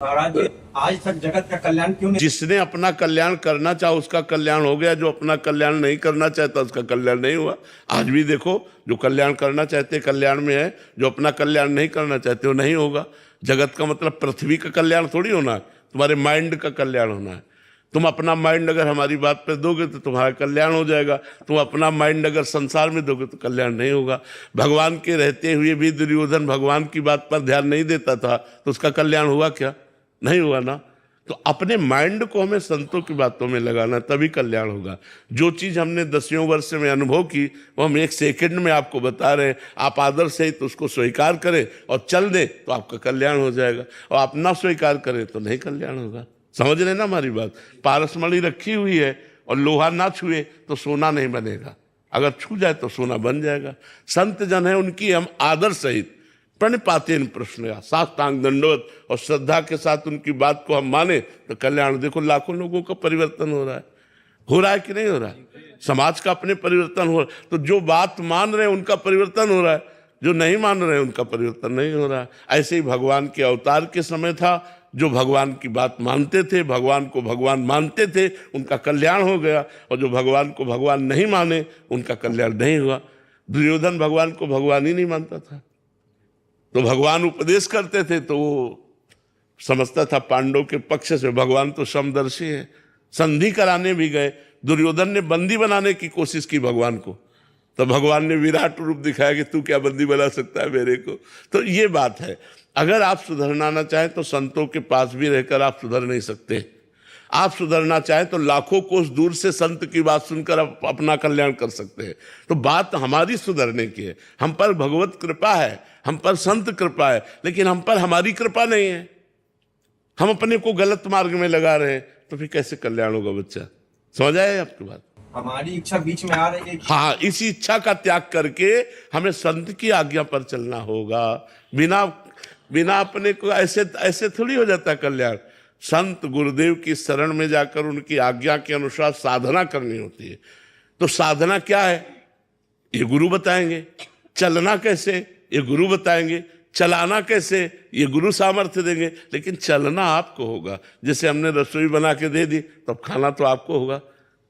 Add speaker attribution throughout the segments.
Speaker 1: महाराज जी, आज तक जगत का कल्याण क्यों नहीं?
Speaker 2: जिसने अपना कल्याण करना चाहा उसका कल्याण हो गया, जो अपना कल्याण नहीं करना चाहता उसका कल्याण नहीं हुआ। आज भी देखो, जो कल्याण करना चाहते कल्याण में है, जो अपना कल्याण नहीं करना चाहते वो नहीं होगा। जगत का मतलब पृथ्वी का कल्याण थोड़ी होना है, तुम्हारे माइंड का कल्याण होना है। तुम अपना माइंड अगर हमारी बात पर दोगे तो तुम्हारा कल्याण हो जाएगा, तुम अपना माइंड अगर संसार में दोगे तो कल्याण नहीं होगा। भगवान के रहते हुए भी दुर्योधन भगवान की बात पर ध्यान नहीं देता था, तो उसका कल्याण हुआ क्या? नहीं हुआ ना। तो अपने माइंड को हमें संतों की बातों में लगाना, तभी कल्याण होगा। जो चीज़ हमने 10 वर्ष में अनुभव की वो हम 1 सेकंड में आपको बता रहे हैं। आप आदर से तो उसको स्वीकार करें और चल दें तो आपका कल्याण हो जाएगा, और आप ना स्वीकार करें तो नहीं कल्याण होगा। समझ रहे ना हमारी बात? पारसमणि रखी हुई है और लोहा ना छुए तो सोना नहीं बनेगा, अगर छू जाए तो सोना बन जाएगा। संत जन है, उनकी हम आदर सहित प्रणिपातेन प्रश्न साष्टांग दंडवत और श्रद्धा के साथ उनकी बात को हम माने तो कल्याण। देखो लाखों लोगों का परिवर्तन हो रहा है कि नहीं हो रहा है? समाज का अपने परिवर्तन हो रहा है। तो जो बात मान रहे हैं उनका परिवर्तन हो रहा है, जो नहीं मान रहे हैं उनका परिवर्तन नहीं हो रहा है। ऐसे ही भगवान के अवतार के समय था, जो भगवान की बात मानते थे, भगवान को भगवान मानते थे, उनका कल्याण हो गया, और जो भगवान को भगवान नहीं माने उनका कल्याण नहीं हुआ। दुर्योधन भगवान को भगवान ही नहीं मानता था, तो भगवान उपदेश करते थे तो वो समझता था पांडव के पक्ष से, भगवान तो समदर्शी है। संधि कराने भी गए, दुर्योधन ने बंदी बनाने की कोशिश की भगवान को, तो भगवान ने विराट रूप दिखाया कि तू क्या बंदी बना सकता है मेरे को। तो ये बात है, अगर आप सुधरना ना चाहें तो संतों के पास भी रहकर आप सुधर नहीं सकते। आप सुधरना चाहें तो लाखों कोस दूर से संत की बात सुनकर आप अपना कल्याण कर सकते हैं। तो बात हमारी सुधरने की है, हम पर भगवत कृपा है, हम पर संत कृपा है, लेकिन हम पर हमारी कृपा नहीं है। हम अपने को गलत मार्ग में लगा रहे हैं, तो फिर कैसे कल्याण होगा बच्चा? समझ आए आपकी बात?
Speaker 1: हमारी इच्छा बीच में आ रही है।
Speaker 2: हाँ, इसी इच्छा का त्याग करके हमें संत की आज्ञा पर चलना होगा। बिना बिना अपने को ऐसे ऐसे थोड़ी हो जाता कल्याण। संत गुरुदेव की शरण में जाकर उनकी आज्ञा के अनुसार साधना करनी होती है। तो साधना क्या है ये गुरु बताएंगे, चलना कैसे ये गुरु बताएंगे, चलाना कैसे ये गुरु सामर्थ्य देंगे, लेकिन चलना आपको होगा। जैसे हमने रसोई बना के दे दी, तब खाना तो आपको होगा।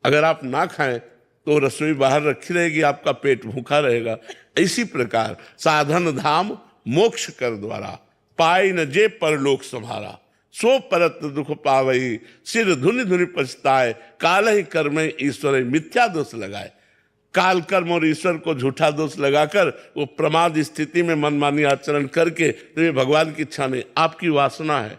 Speaker 2: अगर आप ना खाएं तो रसोई बाहर रखी रहेगी, आपका पेट भूखा रहेगा। इसी प्रकार साधन धाम मोक्ष कर द्वारा, पाई न जे परलोक संभारा, सो परत दुख पावई, सिर धुनि धुनि पछताए, काल ही कर्म ईश्वर मिथ्या दोष लगाए। काल कर्म और ईश्वर को झूठा दोष लगाकर वो प्रमाद स्थिति में मनमानी आचरण करके, तो ये भगवान की इच्छा नहीं, आपकी वासना है।